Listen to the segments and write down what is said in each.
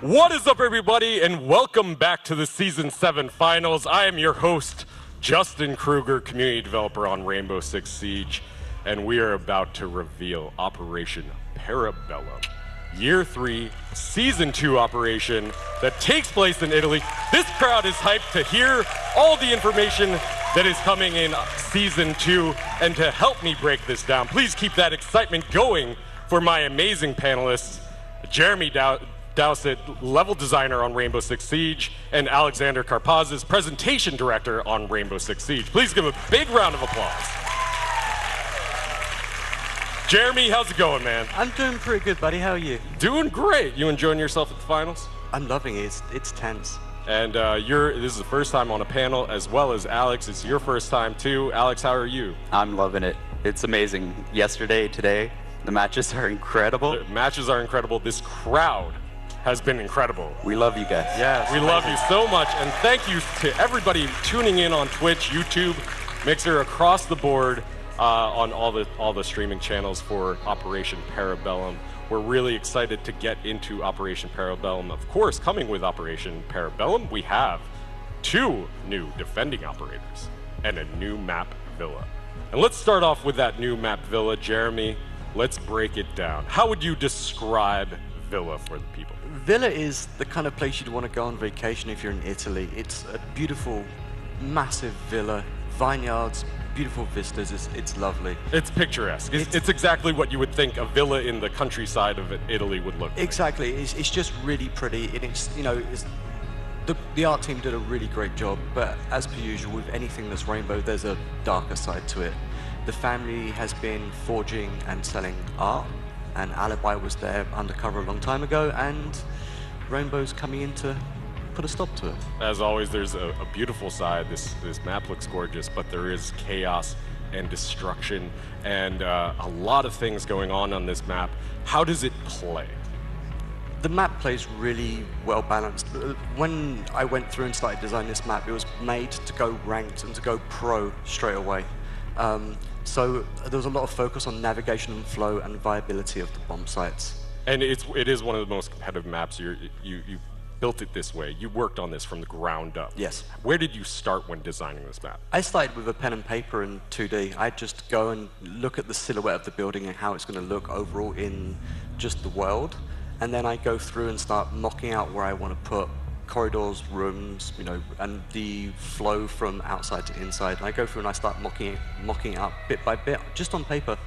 What is up, everybody, and welcome back to the Season 7 Finals. I am your host, Justin Kruger, community developer on Rainbow Six Siege, and we are about to reveal Operation Parabellum, Year 3, Season 2 operation that takes place in Italy. This crowd is hyped to hear all the information that is coming in Season 2, and to help me break this down, please keep that excitement going for my amazing panelists, Jeremy Dowsett, level designer on Rainbow Six Siege, and Alexander Karpazis, presentation director on Rainbow Six Siege. Please give a big round of applause. Jeremy, how's it going, man? I'm doing pretty good, buddy. How are you? Doing great. You enjoying yourself at the finals? I'm loving it. It's tense. And this is the first time on a panel, as well as Alex. It's your first time too. Alex, how are you? I'm loving it. It's amazing. Yesterday, today, the matches are incredible. The matches are incredible. This crowd has been incredible. We love you guys. Yes, we love you so much, and thank you to everybody tuning in on Twitch, YouTube, Mixer, across the board on all the streaming channels for Operation Parabellum. We're really excited to get into Operation Parabellum. Of course, coming with Operation Parabellum, we have 2 new defending operators and a new map villa. And let's start off with that new map villa. Jeremy, let's break it down. How would you describe Villa for the people? Villa is the kind of place you'd want to go on vacation if you're in Italy. It's a beautiful, massive villa, vineyards, beautiful vistas. It's lovely. It's picturesque. It's exactly what you would think a villa in the countryside of Italy would look like. Exactly. It's just really pretty. The art team did a really great job, but as per usual with anything that's rainbow, there's a darker side to it. The family has been forging and selling art, and Alibi was there undercover a long time ago, and Rainbow's coming in to put a stop to it. As always, there's a beautiful side. This map looks gorgeous, but there is chaos and destruction and a lot of things going on this map. How does it play? The map plays really well balanced. When I went through and started designing this map, it was made to go ranked and to go pro straight away. So there was a lot of focus on navigation and flow and viability of the bomb sites. And it is one of the most competitive maps. You built it this way. You worked on this from the ground up. Yes. Where did you start when designing this map? I started with a pen and paper in 2D. I'd just go and look at the silhouette of the building and how it's going to look overall in just the world. And then I go through and start mocking out where I want to put corridors, rooms, and the flow from outside to inside. And I go through and I start mocking it up bit by bit, just on paper.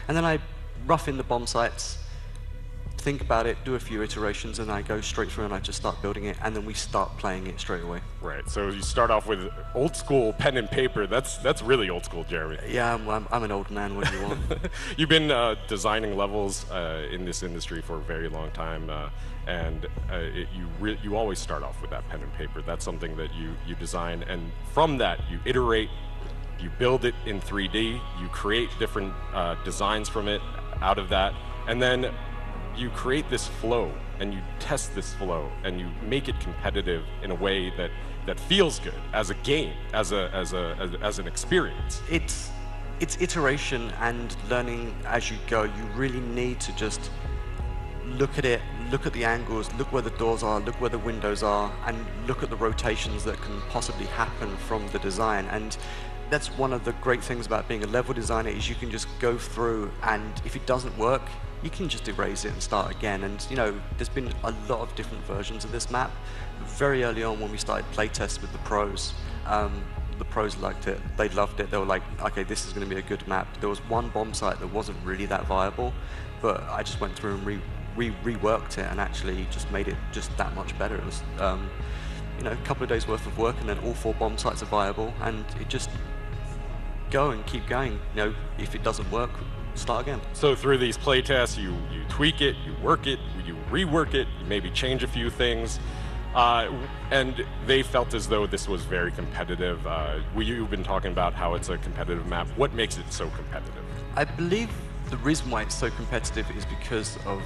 And then I rough in the bomb sites, think about it, do a few iterations, and I go straight through and I just start building it, and then we start playing it straight away. Right, so you start off with old school pen and paper. That's really old school, Jeremy. Yeah, I'm an old man, what do you want? You've been designing levels in this industry for a very long time, and you always start off with that pen and paper. That's something that you design, and from that you iterate, you build it in 3D, you create different designs from it out of that, and then you create this flow, and you test this flow, and you make it competitive in a way that feels good as a game, as an experience. It's iteration and learning as you go. You really need to just look at it, look at the angles, look where the doors are, look where the windows are, and look at the rotations that can possibly happen from the design. And that's one of the great things about being a level designer, is you can just go through, and if it doesn't work, you can just erase it and start again. And there's been a lot of different versions of this map. Very early on when we started playtests with the pros liked it, they loved it, they were like, okay, this is going to be a good map. There was one bomb site that wasn't really that viable, but I just went through and reworked it and actually just made it just that much better. It was a couple of days worth of work, and then all 4 bomb sites are viable, and it just go and keep going. If it doesn't work, start again. So through these playtests, you tweak it, you work it, you rework it, you maybe change a few things, and they felt as though this was very competitive. You've been talking about how it's a competitive map. What makes it so competitive? I believe the reason why it's so competitive is because of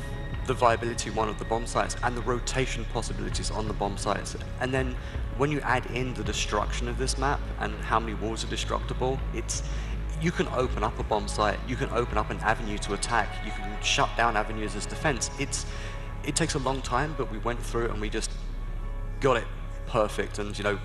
the viability of the bomb sites and the rotation possibilities on the bomb sites. And then when you add in the destruction of this map and how many walls are destructible, you can open up a bomb site, you can open up an avenue to attack, you can shut down avenues as defense. it takes a long time, but we went through it and we just got it perfect. And you know,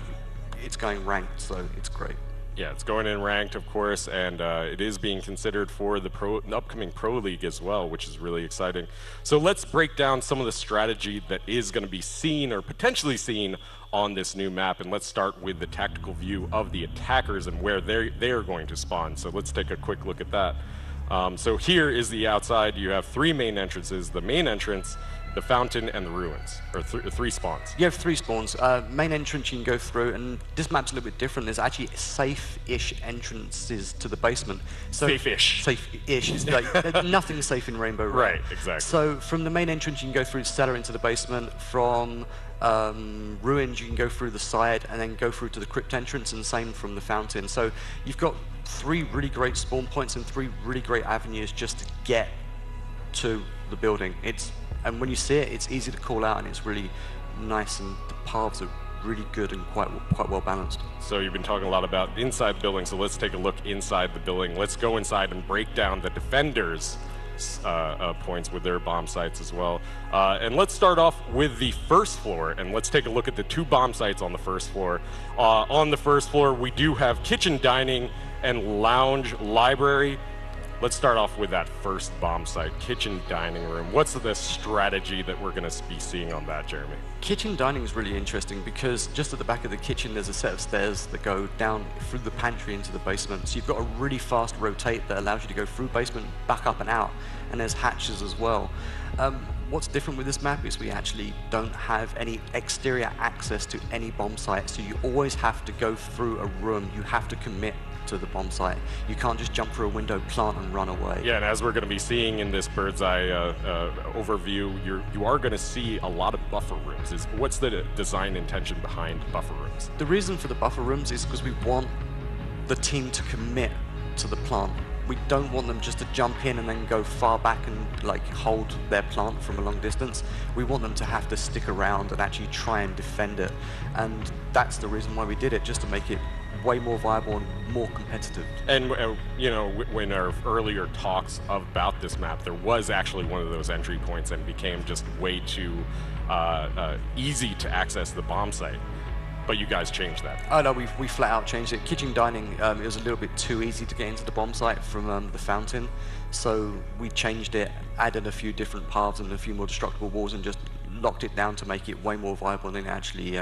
it's going ranked, so it's great. Yeah, it's going in ranked, of course, and it is being considered for the upcoming Pro League as well, which is really exciting. So let's break down some of the strategy that is going to be seen or potentially seen on this new map, and let's start with the tactical view of the attackers and where they are going to spawn. So let's take a quick look at that. So here is the outside. You have 3 main entrances: the main entrance, the fountain, and the ruins, or 3 spawns. You have 3 spawns. Main entrance you can go through, and this map's a little bit different. There's actually safe-ish entrances to the basement. So Safe-ish. Safe-ish. It's like nothing safe in Rainbow Row. Right, exactly. So from the main entrance you can go through the cellar into the basement. From ruins you can go through the side and then go through to the crypt entrance, and same from the fountain. So you've got 3 really great spawn points and 3 really great avenues just to get to the building. And when you see it, it's easy to call out, and it's really nice, and the paths are really good and quite well balanced. So you've been talking a lot about inside the building, so let's take a look inside the building. Let's go inside and break down the defenders' points with their bomb sites as well. And let's start off with the first floor, and let's take a look at the 2 bomb sites on the first floor. On the first floor, we do have kitchen, dining, and lounge library. Let's start off with that first bomb site, kitchen dining room. What's the strategy that we're going to be seeing on that, Jeremy? Kitchen dining is really interesting because just at the back of the kitchen there's a set of stairs that go down through the pantry into the basement. So you've got a really fast rotate that allows you to go through basement, back up and out, and there's hatches as well. What's different with this map is we actually don't have any exterior access to any bomb site, so you always have to go through a room. You have to commit to the bomb site. You can't just jump through a window, plant, and run away. Yeah, and as we're going to be seeing in this bird's eye overview, you are going to see a lot of buffer rooms. What's the design intention behind buffer rooms? The reason for the buffer rooms is because we want the team to commit to the plant. We don't want them just to jump in and then go far back and like hold their plant from a long distance. We want them to have to stick around and actually try and defend it. And that's the reason why we did it, just to make it way more viable and more competitive. And you know, when our earlier talks about this map, there was actually one of those entry points and became just way too easy to access the bomb site. But you guys changed that. Oh no, we flat out changed it. Kitchen dining, it was a little bit too easy to get into the bomb site from the fountain, so we changed it, added a few different paths and a few more destructible walls, and just locked it down to make it way more viable than it actually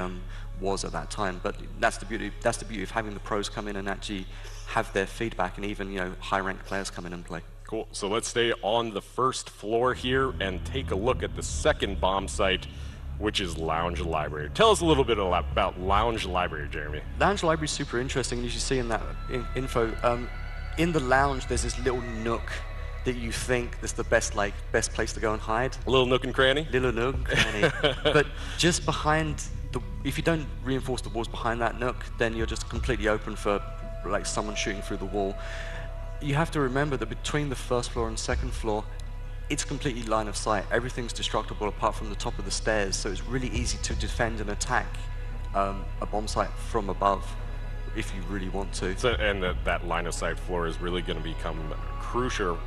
was at that time. But that's the beauty. That's the beauty of having the pros come in and actually have their feedback, and even high-ranked players come in and play. Cool. So let's stay on the first floor here and take a look at the second bomb site, which is Lounge Library. Tell us a little bit about Lounge Library, Jeremy. Lounge Library is super interesting, and as you see in that info, in the lounge there's this little nook that you think is the best place to go and hide. A little nook and cranny? Little nook and cranny. But just behind if you don't reinforce the walls behind that nook, then you're just completely open for like someone shooting through the wall. You have to remember that between the first floor and second floor, it's completely line of sight. Everything's destructible apart from the top of the stairs, so it's really easy to defend and attack a bomb site from above if you really want to. So, and that line of sight floor is really going to become crucial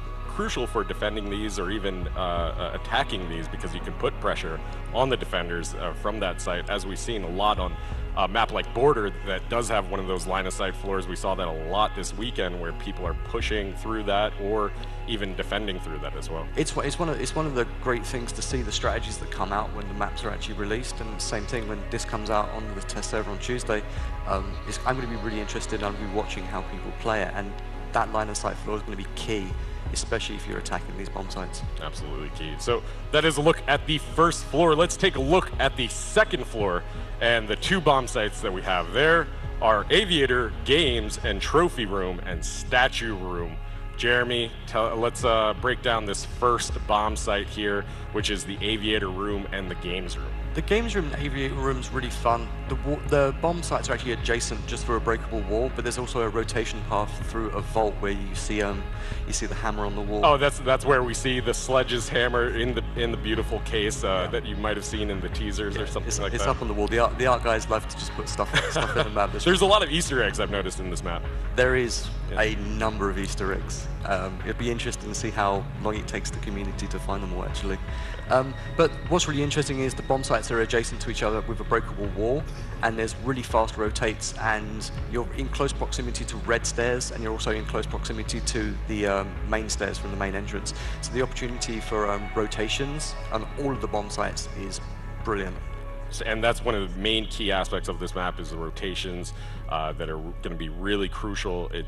for defending these or even attacking these, because you can put pressure on the defenders from that site, as we've seen a lot on a map like Border that does have one of those line of sight floors. We saw that a lot this weekend, where people are pushing through that or even defending through that as well. It's one of the great things to see the strategies that come out when the maps are actually released, and the same thing when this comes out on the test server on Tuesday. I'm going to be really interested, and I'll be watching how people play it, and that line of sight floor is going to be key, especially if you're attacking these bomb sites. Absolutely key. So that is a look at the first floor. Let's take a look at the second floor, and the 2 bomb sites that we have there are Aviator, Games, and Trophy Room, and Statue Room. Jeremy, let's break down this first bomb site here, which is the Aviator Room and the Games Room. The Games Room and Aviator Room is really fun. The bomb sites are actually adjacent just through a breakable wall, but there's also a rotation path through a vault where you see the hammer on the wall. Oh, that's where we see the Sledge's hammer in the beautiful case that you might have seen in the teasers or something like that. It's up on the wall. The art guys love to just put stuff in the map. There's a lot of Easter eggs I've noticed in this map. There is a number of Easter eggs. It'd be interesting to see how long it takes the community to find them all, actually. But what's really interesting is the bomb sites are adjacent to each other with a breakable wall, and there's really fast rotates, and you're in close proximity to red stairs, and you're also in close proximity to the main stairs from the main entrance. So the opportunity for rotations on all of the bomb sites is brilliant. And that's one of the main key aspects of this map is the rotations that are going to be really crucial. It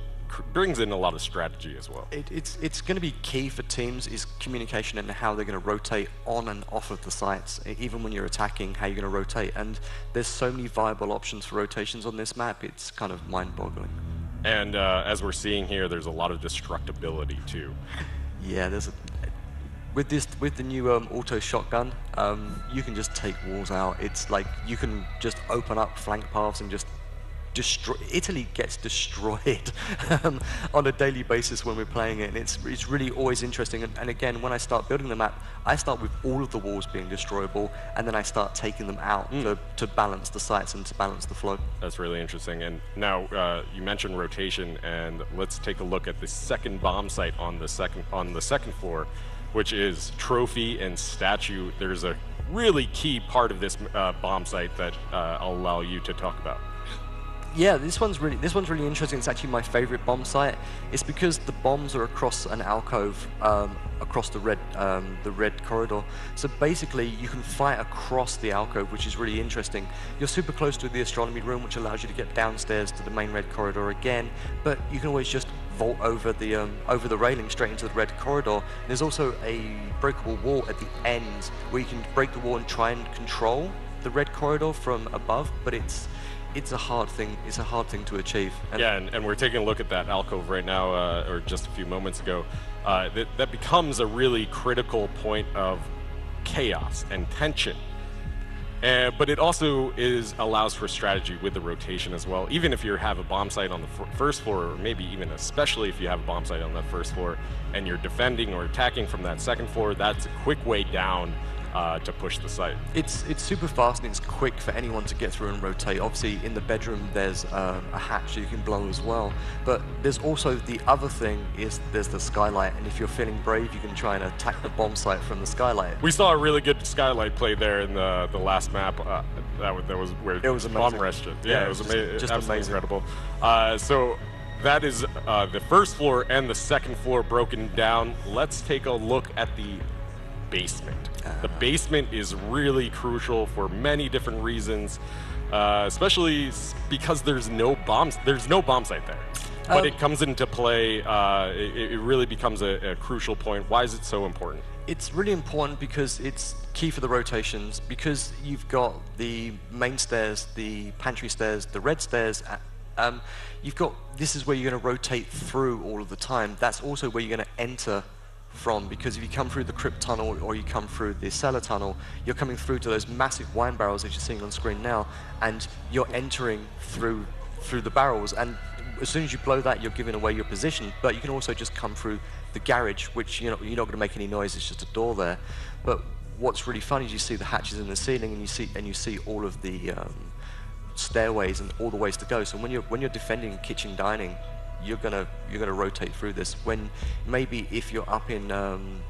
brings in a lot of strategy as well. It's going to be key for teams is communication and how they're going to rotate on and off of the sites. Even when you're attacking, how you're going to rotate. And there's so many viable options for rotations on this map, it's kind of mind-boggling. And as we're seeing here, there's a lot of destructibility too. Yeah, with the new auto shotgun, you can just take walls out. It's like you can just open up flank paths and just destroy. Italy gets destroyed on a daily basis when we're playing it, and it's really always interesting. And again, when I start building the map, I start with all of the walls being destroyable, and then I start taking them out to balance the sites and to balance the flow. That's really interesting. And now you mentioned rotation, and let's take a look at the second bomb site on the second floor, which is trophy and statue. There's a really key part of this bomb site that I'll allow you to talk about. Yeah, this one's really interesting. It's actually my favorite bomb site. It's because the bombs are across an alcove, across the red corridor. So basically, you can fight across the alcove, which is really interesting. You're super close to the astronomy room, which allows you to get downstairs to the main red corridor again. But you can always just vault over the railing straight into the red corridor. There's also a breakable wall at the end where you can break the wall and try and control the red corridor from above, but it's a hard thing. It's a hard thing to achieve. And yeah, and we're taking a look at that alcove right now, or just a few moments ago. That becomes a really critical point of chaos and tension. But it also allows for strategy with the rotation as well. Even if you have a bomb site on the first floor, or maybe even especially if you have a bomb site on that first floor, and you're defending or attacking from that second floor, that's a quick way down to push the site. It's super fast and it's quick for anyone to get through and rotate. Obviously, in the bedroom there's a hatch you can blow as well. But there's also the other thing is there's the skylight, and if you're feeling brave, you can try and attack the bomb site from the skylight. We saw a really good skylight play there in the last map. That was where it was bomb rushed it. Yeah, it was just absolutely amazing. incredible. So that is the first floor and the second floor broken down. Let's take a look at the basement. The basement is really crucial for many different reasons, especially because there's no bomb site there. But it comes into play, it really becomes a crucial point. Why is it so important? It's really important because it's key for the rotations, because you've got the main stairs, the pantry stairs, the red stairs. This is where you're going to rotate through all of the time. That's also where you're going to enter from, because if you come through the crypt tunnel or you come through the cellar tunnel, you're coming through to those massive wine barrels that you're seeing on screen now, and you're entering through the barrels, and as soon as you blow that, you're giving away your position. But you can also just come through the garage, which you're not going to make any noise, it's just a door there. But what's really fun is you see the hatches in the ceiling, and you see all of the stairways and all the ways to go. So when you're defending kitchen dining, you're gonna rotate through this. When maybe if you're up in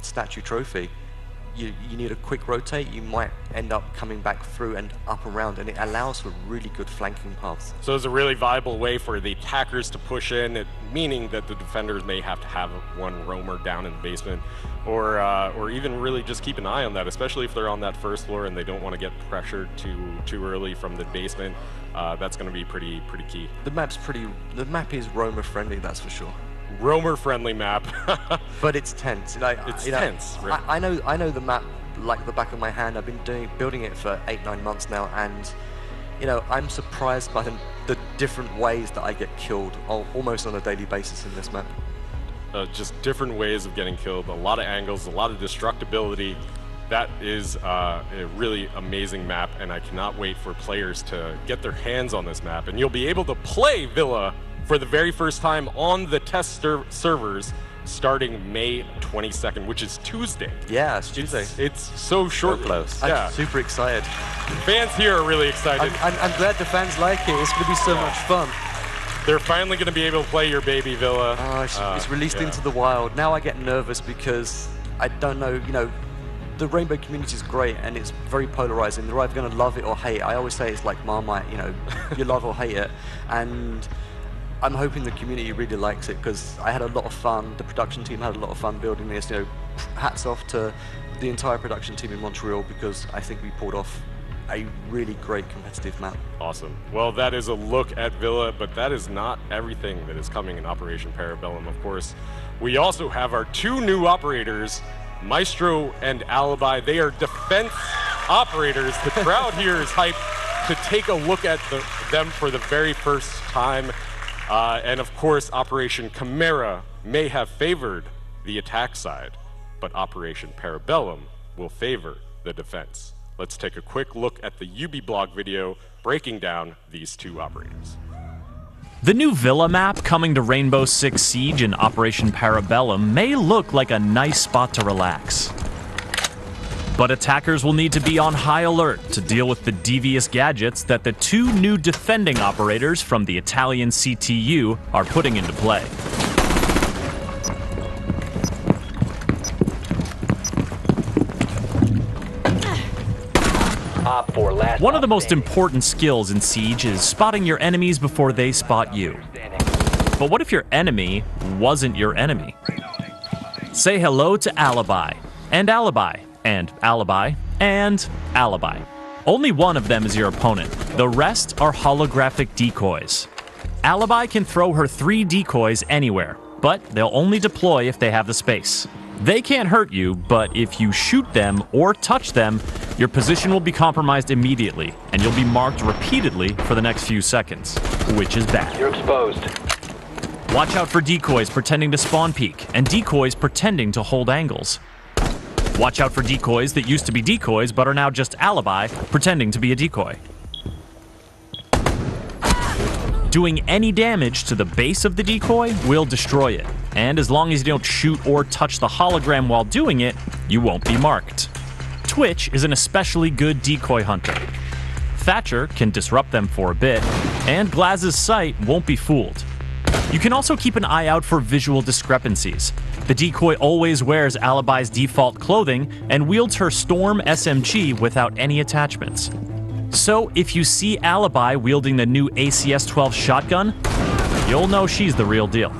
statue trophy, you need a quick rotate, you might end up coming back through and up around, and it allows for really good flanking paths. So it's a really viable way for the attackers to push in, meaning that the defenders may have to have one roamer down in the basement, or even really just keep an eye on that, especially if they're on that first floor and they don't want to get pressured too early from the basement. That's going to be pretty key. The map is roamer friendly, that's for sure. Roamer friendly map. But it's tense. It's tense. Right? I know the map like the back of my hand. I've been building it for 8-9 months now, and I'm surprised by the different ways that I get killed almost on a daily basis in this map. Just different ways of getting killed, a lot of angles, a lot of destructibility. That is a really amazing map, and I cannot wait for players to get their hands on this map. And you'll be able to play Villa for the very first time on the test servers starting May 22nd, which is Tuesday. Yeah, it's Tuesday. It's so short. So close. Yeah. I'm super excited. Fans here are really excited. I'm glad the fans like it. It's going to be so much fun. They're finally going to be able to play your baby Villa. It's released into the wild. Now I get nervous because I don't know, you know, the Rainbow community is great and it's very polarizing. They're either going to love it or hate it. I always say it's like Marmite, you know, you love or hate it. And I'm hoping the community really likes it because I had a lot of fun. The production team had a lot of fun building this. You know, hats off to the entire production team in Montreal because I think we pulled off a really great competitive map. Awesome. Well, that is a look at Villa, but that is not everything that is coming in Operation Parabellum, of course. We also have our 2 new operators, Maestro and Alibi. They are defense operators. The crowd here is hyped to take a look at them for the very first time. And of course, Operation Chimera may have favored the attack side, but Operation Parabellum will favor the defense. Let's take a quick look at the Ubiblog video breaking down these 2 operators. The new Villa map coming to Rainbow Six Siege in Operation Parabellum may look like a nice spot to relax. But attackers will need to be on high alert to deal with the devious gadgets that the 2 new defending operators from the Italian CTU are putting into play. One of the most important skills in Siege is spotting your enemies before they spot you. But what if your enemy wasn't your enemy? Say hello to Alibi, and Alibi, and Alibi, and Alibi. Only one of them is your opponent. The rest are holographic decoys. Alibi can throw her 3 decoys anywhere, but they'll only deploy if they have the space. They can't hurt you, but if you shoot them or touch them, your position will be compromised immediately, and you'll be marked repeatedly for the next few seconds, which is bad. You're exposed. Watch out for decoys pretending to spawn peek, and decoys pretending to hold angles. Watch out for decoys that used to be decoys but are now just Alibi, pretending to be a decoy. Doing any damage to the base of the decoy will destroy it, and as long as you don't shoot or touch the hologram while doing it, you won't be marked. Twitch is an especially good decoy hunter. Thatcher can disrupt them for a bit, and Glaz's sight won't be fooled. You can also keep an eye out for visual discrepancies. The decoy always wears Alibi's default clothing and wields her Storm SMG without any attachments. So if you see Alibi wielding the new ACS-12 shotgun, you'll know she's the real deal.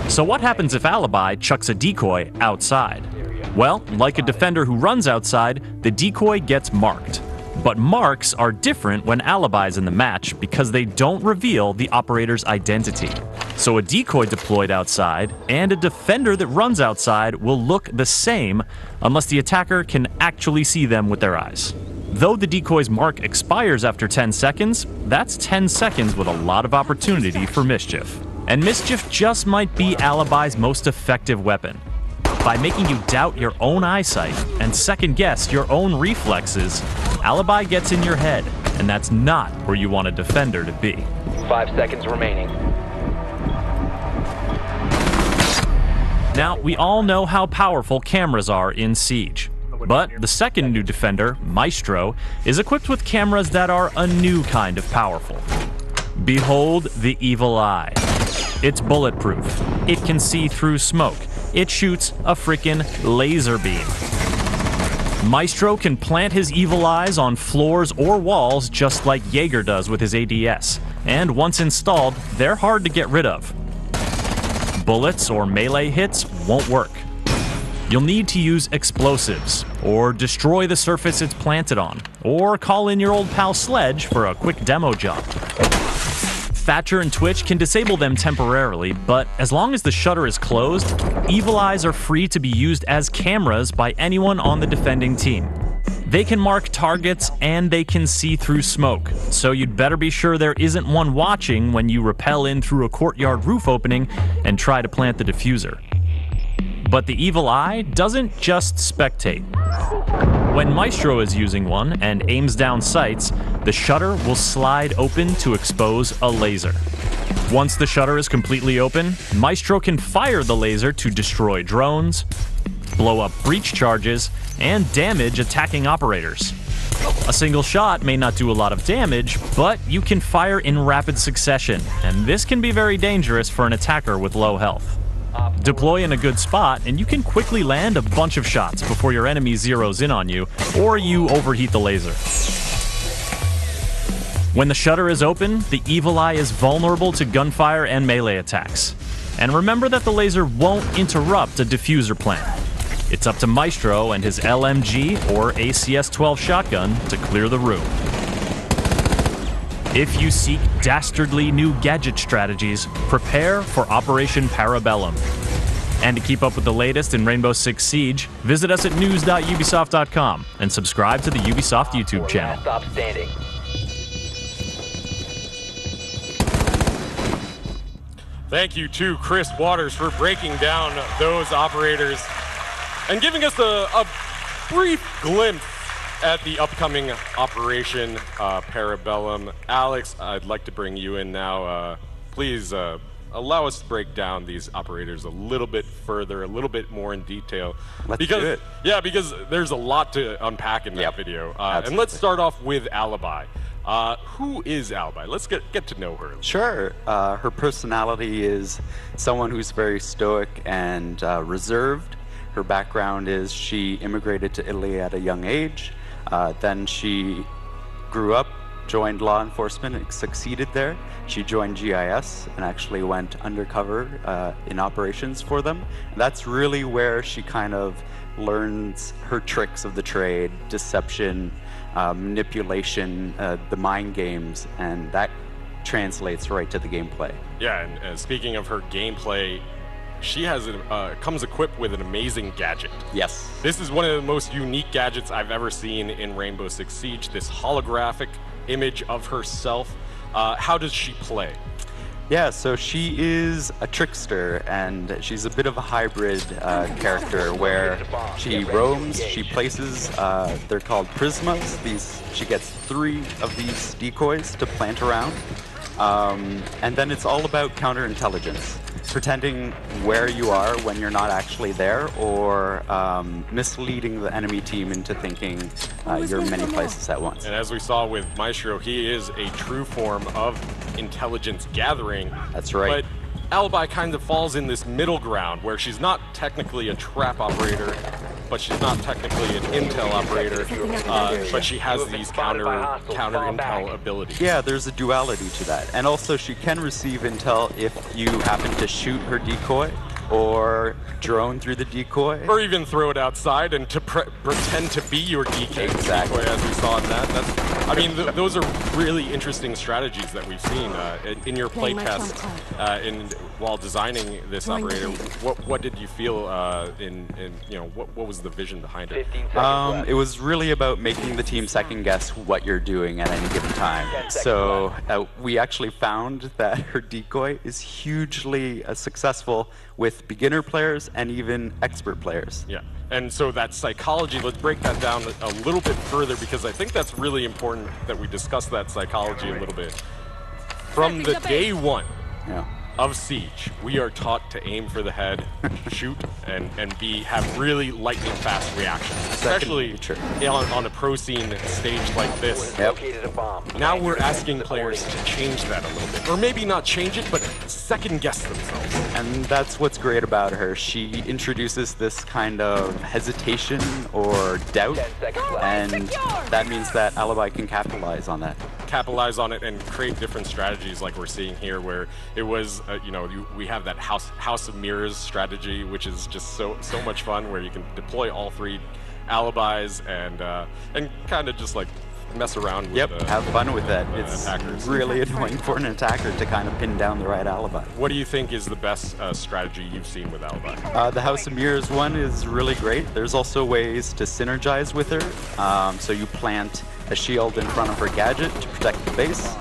So what happens if Alibi chucks a decoy outside? Well, like a defender who runs outside, the decoy gets marked. But marks are different when Alibi's in the match because they don't reveal the operator's identity. So a decoy deployed outside and a defender that runs outside will look the same unless the attacker can actually see them with their eyes. Though the decoy's mark expires after 10 seconds, that's 10 seconds with a lot of opportunity for mischief. And mischief just might be Alibi's most effective weapon. By making you doubt your own eyesight and second-guess your own reflexes, Alibi gets in your head, and that's not where you want a defender to be. 5 seconds remaining. Now, we all know how powerful cameras are in Siege. But the second new defender, Maestro, is equipped with cameras that are a new kind of powerful. Behold the evil eye. It's bulletproof. It can see through smoke. It shoots a frickin' laser beam. Maestro can plant his evil eyes on floors or walls just like Jaeger does with his ADS. And once installed, they're hard to get rid of. Bullets or melee hits won't work. You'll need to use explosives, or destroy the surface it's planted on, or call in your old pal Sledge for a quick demo job. Thatcher and Twitch can disable them temporarily, but as long as the shutter is closed, evil eyes are free to be used as cameras by anyone on the defending team. They can mark targets and they can see through smoke, so you'd better be sure there isn't one watching when you rappel in through a courtyard roof opening and try to plant the diffuser. But the evil eye doesn't just spectate. When Maestro is using one and aims down sights, the shutter will slide open to expose a laser. Once the shutter is completely open, Maestro can fire the laser to destroy drones, blow up breach charges, and damage attacking operators. A single shot may not do a lot of damage, but you can fire in rapid succession, and this can be very dangerous for an attacker with low health. Deploy in a good spot, and you can quickly land a bunch of shots before your enemy zeroes in on you, or you overheat the laser. When the shutter is open, the Evil Eye is vulnerable to gunfire and melee attacks. And remember that the laser won't interrupt a diffuser plan. It's up to Maestro and his LMG or ACS-12 shotgun to clear the room. If you seek dastardly new gadget strategies, prepare for Operation Parabellum. And to keep up with the latest in Rainbow Six Siege, visit us at news.ubisoft.com and subscribe to the Ubisoft YouTube channel. Stop standing. Thank you to Chris Waters for breaking down those operators and giving us a brief glimpse at the upcoming Operation Parabellum. Alex, I'd like to bring you in now. Please allow us to break down these operators a little bit further, a little bit more in detail. Let's do it. Yeah, because there's a lot to unpack in that video. And let's start off with Alibi. Who is Alibi? Let's get to know her. Sure. Her personality is someone who's very stoic and reserved. Her background is she immigrated to Italy at a young age. Then she grew up, joined law enforcement, and succeeded there. She joined GIS and actually went undercover in operations for them. And that's really where she kind of learns her tricks of the trade, deception, manipulation, the mind games, and that translates right to the gameplay. Yeah, and speaking of her gameplay, she has comes equipped with an amazing gadget. Yes. This is one of the most unique gadgets I've ever seen in Rainbow Six Siege, this holographic image of herself. How does she play? Yeah, so she is a trickster, and she's a bit of a hybrid character where she roams, she places, they're called prismas. She gets 3 of these decoys to plant around, and then it's all about counterintelligence. Pretending where you are when you're not actually there, or misleading the enemy team into thinking you're in many places at once. And as we saw with Maestro, he is a true form of intelligence gathering. That's right. But Alibi kind of falls in this middle ground where she's not technically a trap operator, but she's not technically an intel operator, but she has these counter intel abilities. Yeah, there's a duality to that. And also she can receive intel if you happen to shoot her decoy or drone through the decoy. Or even throw it outside and to pretend to be your decoy, Exactly. as we saw in that. I mean, those are really interesting strategies that we've seen in your playtest while designing this operator. What did you feel what was the vision behind it? It was really about making the team second guess what you're doing at any given time. So we actually found that her decoy is hugely successful with beginner players and even expert players. Yeah, and so that psychology, let's break that down a little bit further, because I think that's really important that we discuss that psychology a little bit. From the day one of Siege, we are taught to aim for the head, shoot, and have really lightning fast reactions, especially on a pro scene stage like this. Now we're asking players to change that a little bit, or maybe not change it, but second guess themselves. And that's what's great about her. She introduces this kind of hesitation or doubt, and that means that Alibi can capitalize on that. Capitalize on it and create different strategies like we're seeing here, where it was, we have that House of Mirrors strategy, which is just so much fun, where you can deploy all 3 alibis and kind of just like mess around with have fun with that. It's attackers. Really annoying for an attacker to kind of pin down the right alibi. What do you think is the best strategy you've seen with Alibi? The House of Mirrors one is really great. There's also ways to synergize with her. So you plant a shield in front of her gadget to protect the base.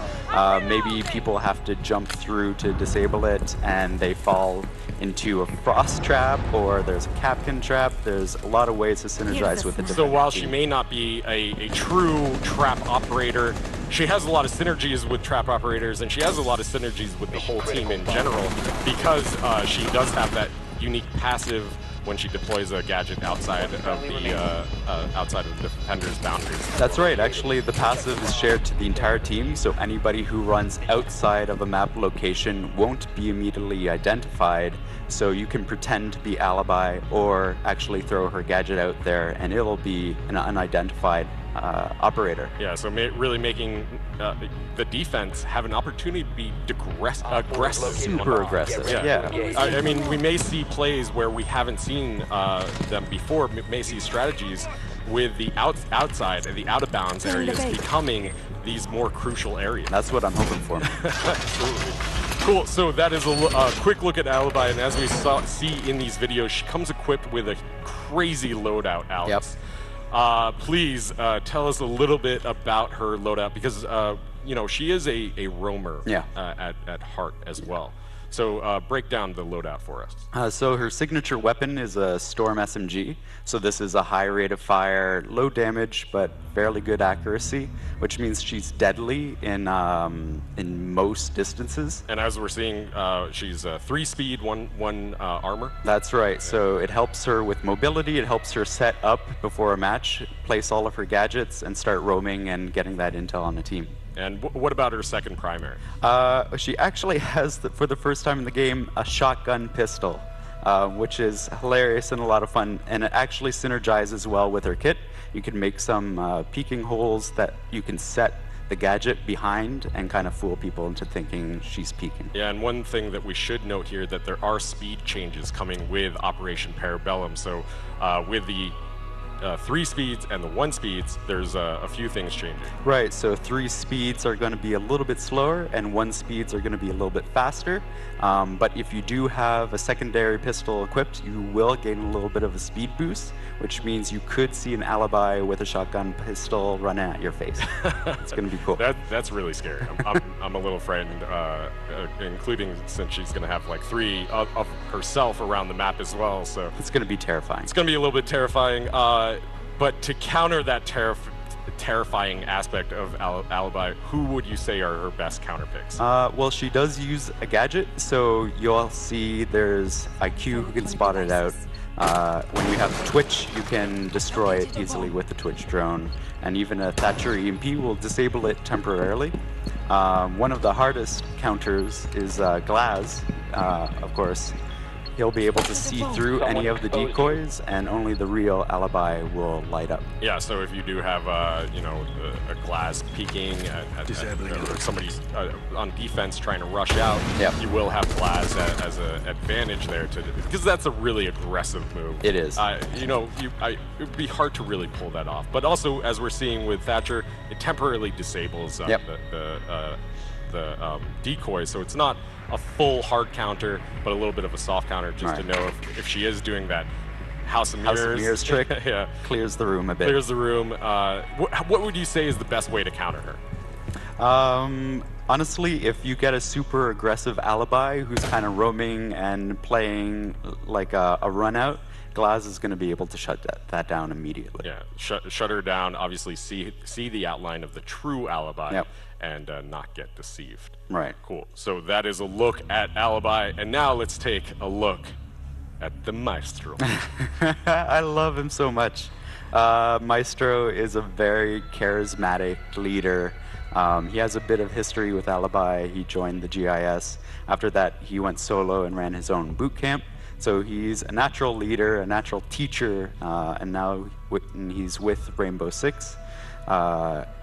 Maybe people have to jump through to disable it, and they fall into a frost trap, or there's a Capcan trap. There's a lot of ways to synergize with the defense. So while she may not be a true trap operator, she has a lot of synergies with trap operators, and she has a lot of synergies with the whole team in general, because she does have that unique passive when she deploys a gadget outside of the defender's boundaries. That's right. Actually, the passive is shared to the entire team, so anybody who runs outside of a map location won't be immediately identified. So you can pretend to be Alibi or actually throw her gadget out there, and it'll be an unidentified operator. Yeah, so really making the defense have an opportunity to be aggressive. Super aggressive. Yeah. I mean, we may see plays where we haven't seen them before. We may see strategies with the outside and the out-of-bounds areas becoming these more crucial areas. That's what I'm hoping for. Absolutely. Cool, so that is a quick look at Alibi, and as we see in these videos, she comes equipped with a crazy loadout, Alex. Yep. Please tell us a little bit about her loadout, because you know, she is a roamer at heart as well. So break down the loadout for us. So her signature weapon is a Storm SMG. So this is a high rate of fire, low damage, but fairly good accuracy, which means she's deadly in most distances. And as we're seeing, she's 3 speed, 1 armor. That's right. So it helps her with mobility. It helps her set up before a match, place all of her gadgets, and start roaming and getting that intel on the team. And what about her second primary? She actually has, for the first time in the game, a shotgun pistol, which is hilarious and a lot of fun, and it actually synergizes well with her kit. You can make some peeking holes that you can set the gadget behind and kind of fool people into thinking she's peeking. Yeah, and one thing that we should note here, that there are speed changes coming with Operation Bellum. So with the 3 speeds and the 1 speeds, there's a few things changing. Right, so 3 speeds are going to be a little bit slower and 1 speeds are going to be a little bit faster. But if you do have a secondary pistol equipped, you will gain a little bit of a speed boost, which means you could see an Alibi with a shotgun pistol running at your face. It's going to be cool. That's really scary. I'm a little frightened, including since she's going to have like 3 of herself around the map as well. So it's going to be terrifying. It's going to be a little bit terrifying. But to counter that terrifying aspect of Alibi, who would you say are her best counter picks? Well, she does use a gadget, so you'll see there's IQ who can spot it out. When you have Twitch, you can destroy it easily with the Twitch drone, and even a Thatcher EMP will disable it temporarily. One of the hardest counters is Glaz, of course. He'll be able to see through any of the decoys, and only the real Alibi will light up. Yeah, so if you do have, you know, a glass peeking or somebody's on defense trying to rush out, you will have glass as an advantage there, because that's a really aggressive move. It is. You know, it would be hard to really pull that off. But also, as we're seeing with Thatcher, it temporarily disables the decoy, so it's not a full hard counter, but a little bit of a soft counter, just to know if she is doing that House of Mirrors trick. Clears the room a bit. Clears the room. What would you say is the best way to counter her? Honestly, if you get a super aggressive Alibi who's kind of roaming and playing like a run out, Glaz is going to be able to shut that down immediately. Yeah, shut her down, obviously see the outline of the true Alibi, and not get deceived. Right. Cool. So that is a look at Alibi, and now let's take a look at the Maestro. I love him so much. Maestro is a very charismatic leader. He has a bit of history with Alibi. He joined the GIS. After that, he went solo and ran his own boot camp. So he's a natural leader, a natural teacher, and now he's with Rainbow Six.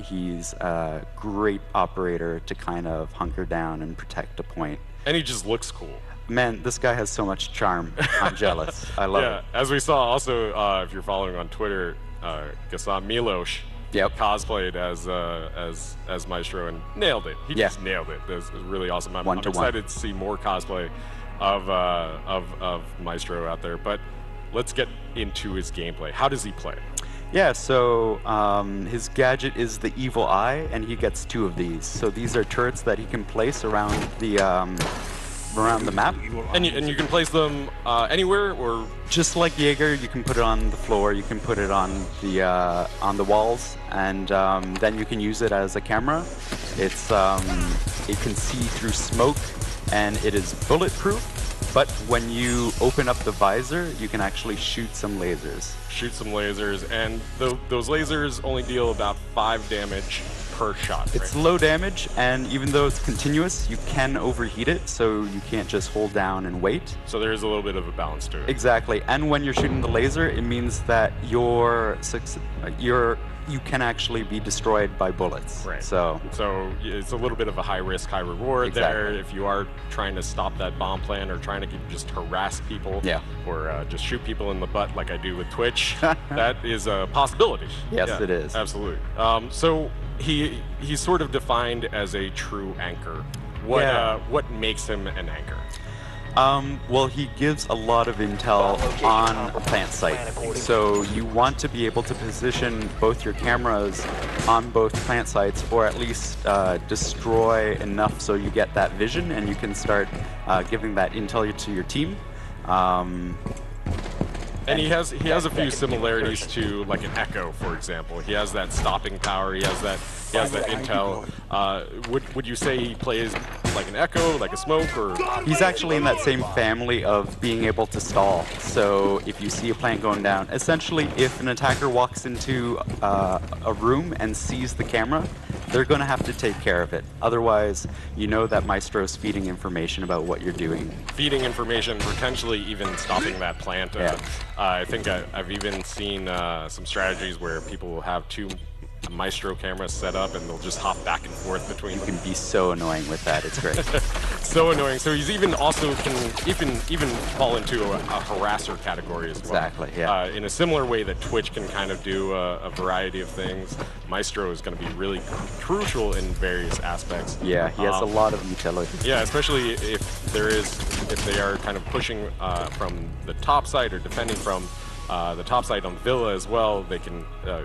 He's a great operator to kind of hunker down and protect a point. And he just looks cool. Man, this guy has so much charm. I'm jealous. I love it. As we saw also, if you're following on Twitter, Gasam Milos cosplayed as Maestro and nailed it. He just nailed it. It was really awesome. I'm excited to see more cosplay of Maestro out there. But let's get into his gameplay. How does he play? Yeah, so his gadget is the Evil Eye, and he gets 2 of these. So these are turrets that he can place around the map. And you can place them anywhere, or just like Jaeger, you can put it on the floor, you can put it on the walls, and then you can use it as a camera. It can see through smoke, and it is bulletproof, But when you open up the visor, you can actually shoot some lasers. Shoot some lasers, and those lasers only deal about 5 damage per shot. It's right? low damage, and even though it's continuous, you can overheat it, so you can't just hold down and wait. So there is a little bit of a balance to it. Exactly, and when you're shooting the laser, it means that you can actually be destroyed by bullets. Right. So it's a little bit of a high risk, high reward there. If you are trying to stop that bomb plan or trying to just harass people, or just shoot people in the butt like I do with Twitch, that is a possibility. Yes, it is. Absolutely. So he's sort of defined as a true anchor. What makes him an anchor? Well, he gives a lot of intel on a plant site. So you want to be able to position both your cameras on both plant sites, or at least destroy enough so you get that vision and you can start giving that intel to your team. And he has a few similarities to like an Echo, for example. He has that stopping power. He has that intel. Would you say he plays like an Echo, like a Smoke, or? He's actually in that same family of being able to stall. So if you see a plant going down, essentially, if an attacker walks into a room and sees the camera, they're going to have to take care of it. Otherwise, you know that Maestro's feeding information about what you're doing. Feeding information, potentially even stopping that plant. I think I've even seen some strategies where people will have 2 Maestro cameras set up and they'll just hop back and forth between them. You can be so annoying with that, it's great. So annoying. So he's even also can even fall into a harasser category as well. Exactly, yeah. In a similar way that Twitch can kind of do a variety of things, Maestro is going to be really crucial in various aspects. Yeah, he has a lot of utility. Yeah, especially if they are kind of pushing from the top side or defending from the top side on Villa as well. They can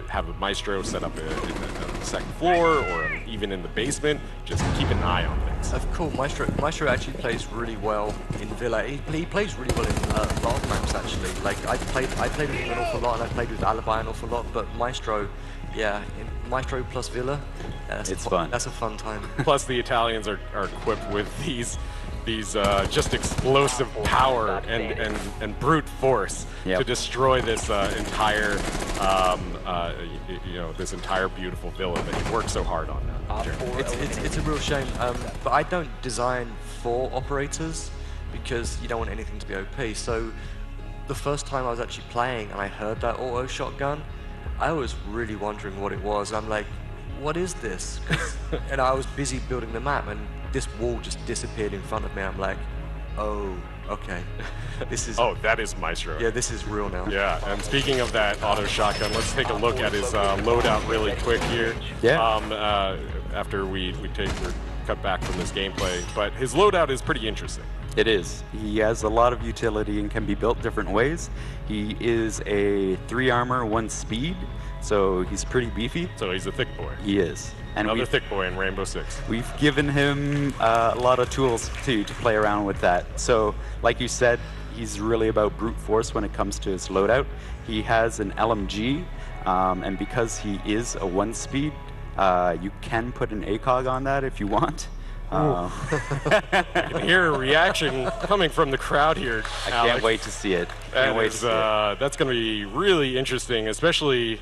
have a Maestro set up in the second floor or even in the basement. Just keep an eye on things. Cool. Maestro actually plays really well in Villa. He plays really well in a lot of maps actually. Like I played with him an awful lot, and I played with Alibi an awful lot. But Maestro, in Maestro plus Villa, it's fun. That's a fun time. Plus the Italians are equipped with these just explosive power and brute force to destroy this entire this entire beautiful villa that you worked so hard on. It's a real shame, but I don't design for operators because you don't want anything to be OP. So the first time I was actually playing and I heard that auto shotgun, I was really wondering what it was. I'm like, what is this? And I was busy building the map and this wall just disappeared in front of me. I'm like, oh, okay. This is... Oh, that is Maestro. Yeah, this is real now. Yeah, and speaking of that auto shotgun, let's take a look at his loadout really quick here. Yeah. After we're cut back from this gameplay, but his loadout is pretty interesting. It is. He has a lot of utility and can be built different ways. He is a 3 armor, 1 speed, so he's pretty beefy. So he's a thick boy. He is. And another thick boy in Rainbow Six. We've given him a lot of tools to play around with that. So, like you said, he's really about brute force when it comes to his loadout. He has an LMG, and because he is a 1 speed, you can put an ACOG on that if you want. I can hear a reaction coming from the crowd here. I can't wait to see it. That's going to be really interesting, especially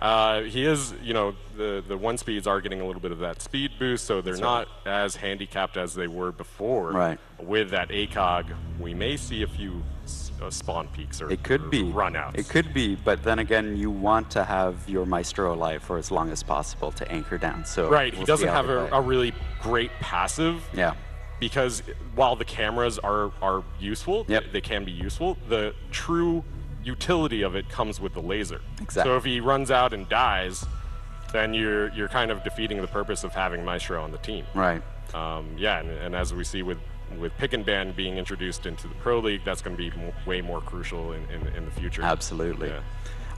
he is, the 1 speeds are getting a little bit of that speed boost, so they're not as handicapped as they were before. Right. With that ACOG, we may see a few spawn peaks or it could be runouts. It could be, but then again, you want to have your Maestro alive for as long as possible to anchor down. So right, he doesn't have a really great passive. Yeah. Because while the cameras are useful, they can be useful, the true utility of it comes with the laser. Exactly. So if he runs out and dies, then you're kind of defeating the purpose of having Maestro on the team. Right. And as we see with Pick and Ban being introduced into the Pro League, that's going to be way more crucial in the future. Absolutely. Yeah.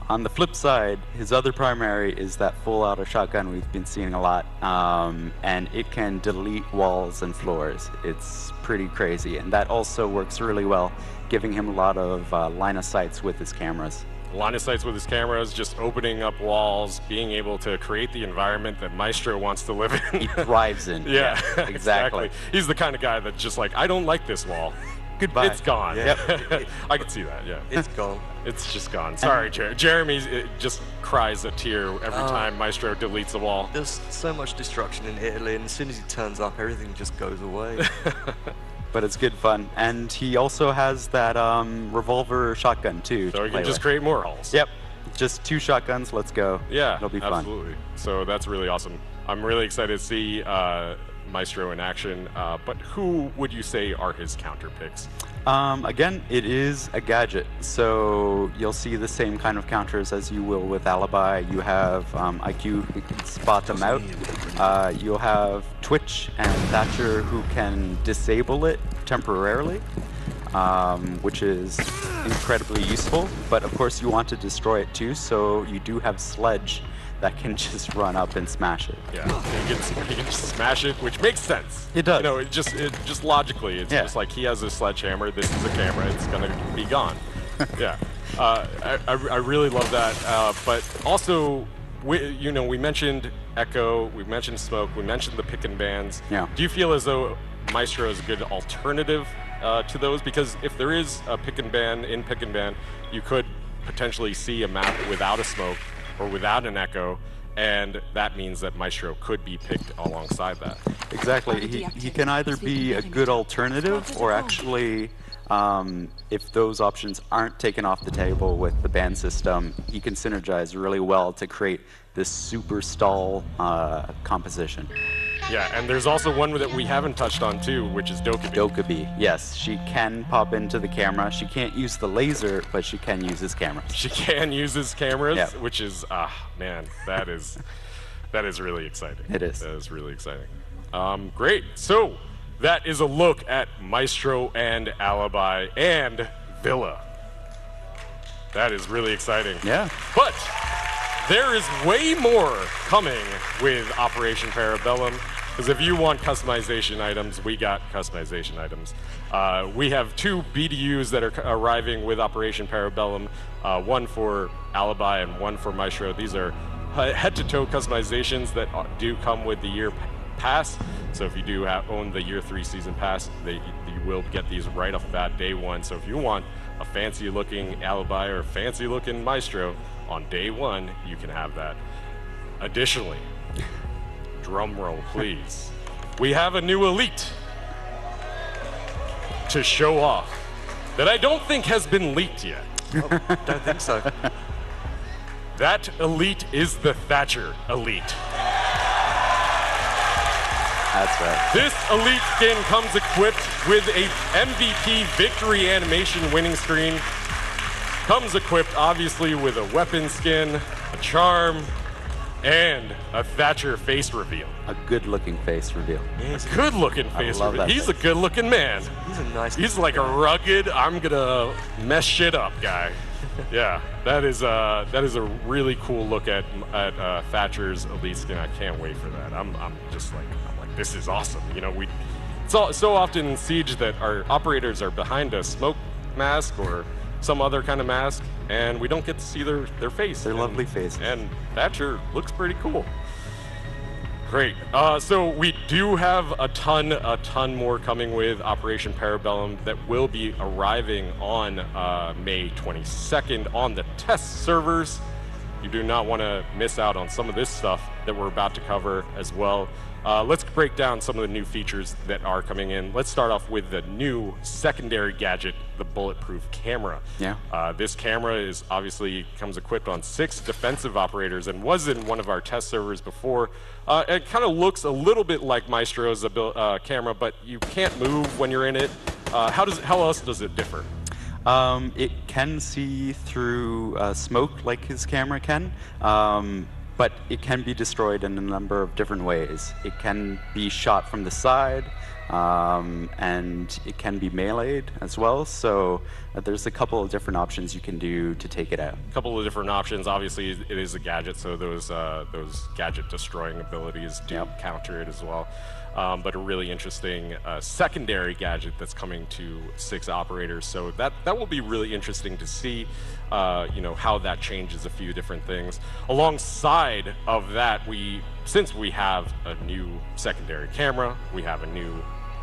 On the flip side, his other primary is that full auto shotgun we've been seeing a lot, and it can delete walls and floors. It's pretty crazy, and that also works really well, giving him a lot of line of sights with his cameras. Line of sights with his cameras, just opening up walls, being able to create the environment that Maestro wants to live in. He thrives in. Yeah, exactly. He's the kind of guy that's just like, I don't like this wall. Goodbye. It's gone. Yep. I can see that, yeah. It's gone. It's just gone. Sorry, Jeremy just cries a tear every time Maestro deletes a wall. There's so much destruction in Italy, and as soon as he turns up, everything just goes away. But it's good fun. And he also has that revolver shotgun, too. So you can just create more hulls. Yep. Just 2 shotguns. Let's go. Yeah, It'll be fun. absolutely. So that's really awesome. I'm really excited to see Maestro in action. But who would you say are his counter picks? Again, it is a gadget, so you'll see the same kind of counters as you will with Alibi. You have IQ who can spot them out. You'll have Twitch and Thatcher who can disable it temporarily, which is incredibly useful. But of course, you want to destroy it too, so you do have Sledge that can just run up and smash it. Yeah, he can just smash it, which makes sense. It does. You know, it just logically, it's just like he has a sledgehammer. This is a camera. It's gonna be gone. Yeah, I really love that. But also, we mentioned Echo, we mentioned Smoke, we mentioned the pick and bans. Yeah. Do you feel as though Maestro is a good alternative to those? Because if there is a pick and ban in pick and ban, you could potentially see a map without a Smoke or without an Echo, and that means that Maestro could be picked alongside that. Exactly. He can either be a good alternative, or actually, if those options aren't taken off the table with the ban system, he can synergize really well to create this super stall composition. Yeah, and there's also one that we haven't touched on too, which is Dokkaebi. Dokkaebi, yes. She can pop into the camera. She can't use the laser, but she can use his cameras. She can use his cameras, Yeah. which is, man, that is really exciting. It is. That is really exciting. Great. So that is a look at Maestro and Alibi and Villa. That is really exciting. Yeah. But there is way more coming with Operation Parabellum, because if you want customization items, we got customization items. We have 2 BDUs that are arriving with Operation Parabellum, one for Alibi and one for Maestro. These are head-to-toe customizations that do come with the year pass. So if you do own the year 3 season pass, you will get these right off the bat day 1. So if you want a fancy-looking Alibi or a fancy-looking Maestro, on day 1, you can have that. Additionally, drum roll please, we have a new elite to show off that I don't think has been leaked yet. Don't think so. That elite is the Thatcher elite. That's right. This elite skin comes equipped with a MVP victory animation winning screen. Comes equipped, obviously, with a weapon skin, a charm, and a Thatcher face reveal. A good-looking face reveal. A good-looking face love reveal. that He's a face. good-looking man. He's a nice. He's like a rugged, I'm gonna mess shit up guy. Yeah, that is a really cool look at Thatcher's elite skin. I can't wait for that. I'm like, this is awesome. You know, it's so often in Siege that our operators are behind a smoke mask or some other kind of mask, and we don't get to see their face. Their lovely faces. And Thatcher looks pretty cool. Great. So we do have a ton more coming with Operation Parabellum that will be arriving on May 22nd on the test servers. You do not want to miss out on some of this stuff that we're about to cover as well. Let's break down some of the new features that are coming in. Let's start off with the new secondary gadget, the bulletproof camera. Yeah. This camera obviously comes equipped on 6 defensive operators and was in one of our test servers before. It kind of looks a little bit like Maestro's camera, but you can't move when you're in it. How else does it differ? It can see through smoke like his camera can, but it can be destroyed in a number of different ways. It can be shot from the side, and it can be meleeed as well. So there's a couple of different options you can do to take it out. A couple of different options. Obviously, it is a gadget, so those gadget destroying abilities do counter it as well. But a really interesting secondary gadget that's coming to 6 operators. So that will be really interesting to see, how that changes a few different things. Alongside of that, since we have a new secondary camera, we have a new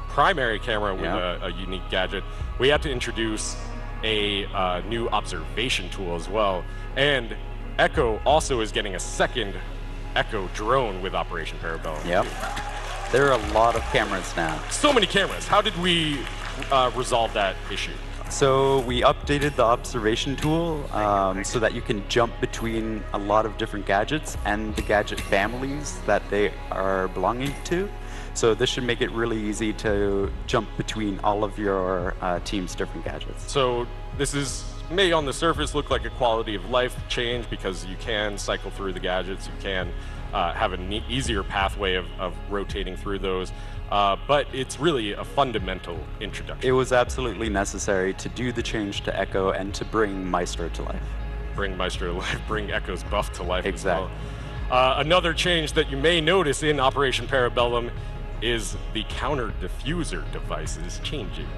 primary camera with a unique gadget, we had to introduce a new observation tool as well. And Echo also is getting a second Echo drone with Operation Parabellum. Yep. There are a lot of cameras now. So many cameras. How did we resolve that issue? So we updated the observation tool so that you can jump between a lot of different gadgets and the gadget families that they are belonging to. So this should make it really easy to jump between all of your team's different gadgets. So this may on the surface look like a quality of life change because you can cycle through the gadgets, you can have an easier pathway of rotating through those. But it's really a fundamental introduction. It was absolutely necessary to do the change to Echo and to bring Maestro to life. Bring Maestro to life, bring Echo's buff to life exactly. as well. Another change that you may notice in Operation Parabellum is the counter diffuser device is changing.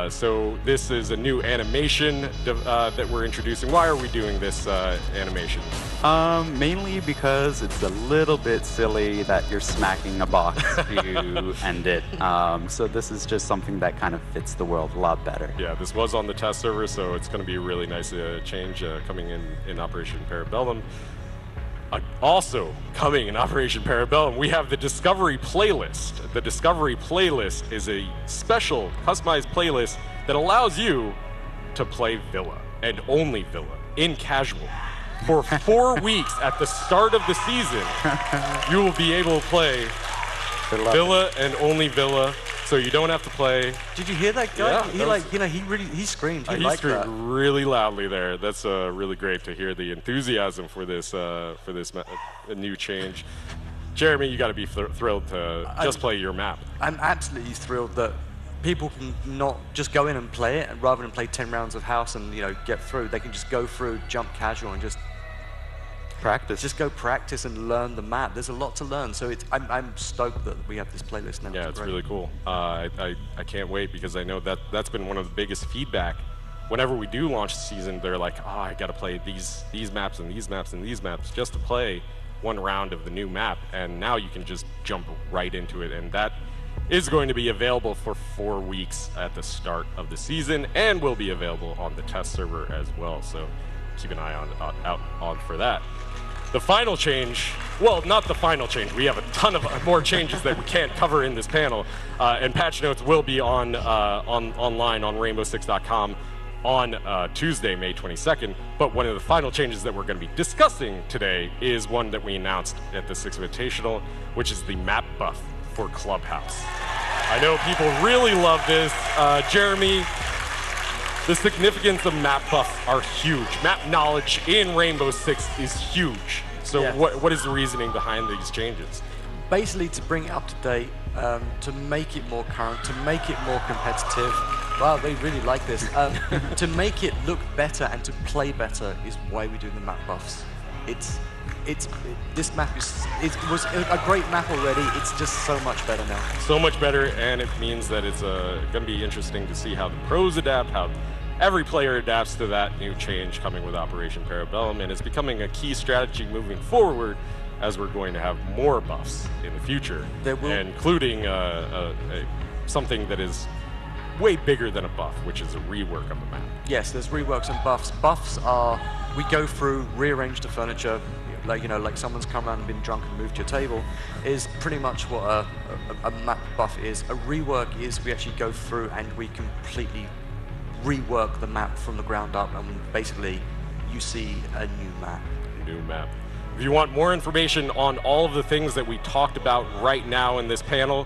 So this is a new animation that we're introducing. Why are we doing this animation? Mainly because it's a little bit silly that you're smacking a box to end it. So this is just something that kind of fits the world a lot better. Yeah, this was on the test server, so it's going to be a really nice change coming in Operation Parabellum. Also coming in Operation Parabellum, we have the Discovery playlist. The Discovery playlist is a special customized playlist that allows you to play Villa, and only Villa, in casual. For 4 weeks at the start of the season, you will be able to play Villa and only Villa, so you don't have to play. Did you hear that guy? Yeah, he screamed. He screamed really loudly there. That's really great to hear the enthusiasm for this new change. Jeremy, you got to be thrilled to just play your map. I'm absolutely thrilled that people can not just go in and play it, and rather than play 10 rounds of house and get through, they can just go through, jump casual, and just practice. Just go practice and learn the map. There's a lot to learn, so I'm stoked that we have this playlist now. Yeah, it's really cool. I can't wait because I know that's been one of the biggest feedback. Whenever we do launch the season, they're like, oh, I got to play these maps and these maps and these maps just to play one round of the new map, and now you can just jump right into it, and that is going to be available for 4 weeks at the start of the season, and will be available on the test server as well. So keep an eye out on for that. The final change, well, not the final change. We have a ton of more changes that we can't cover in this panel, and patch notes will be online on rainbow6.com on Tuesday, May 22nd. But one of the final changes that we're going to be discussing today is one that we announced at the Six Invitational, which is the map buff for Clubhouse. I know people really love this. Jeremy, the significance of map buffs are huge. Map knowledge in Rainbow Six is huge. So yeah. What is the reasoning behind these changes? Basically to bring it up to date, to make it more current, to make it more competitive. Wow, they really like this. To make it look better and to play better is why we do the map buffs. This map was a great map already. It's just so much better now. So much better, and it means that it's going to be interesting to see how the pros adapt, how every player adapts to that new change coming with Operation Parabellum, and it's becoming a key strategy moving forward as we're going to have more buffs in the future, including something that is way bigger than a buff, which is a rework of the map. Yes, there's reworks and buffs. Buffs are, we go through, rearrange the furniture, like someone's come around and been drunk and moved your table, is pretty much what a map buff is. A rework is we actually go through and we completely rework the map from the ground up, and basically you see a new map. New map. If you want more information on all of the things that we talked about right now in this panel,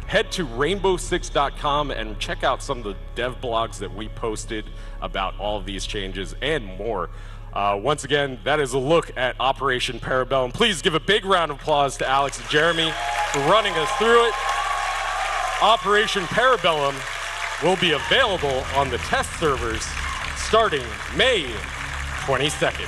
head to rainbow6.com and check out some of the dev blogs that we posted about all of these changes and more. Once again, that is a look at Operation Parabellum. Please give a big round of applause to Alex and Jeremy for running us through it. Operation Parabellum will be available on the test servers starting May 22nd.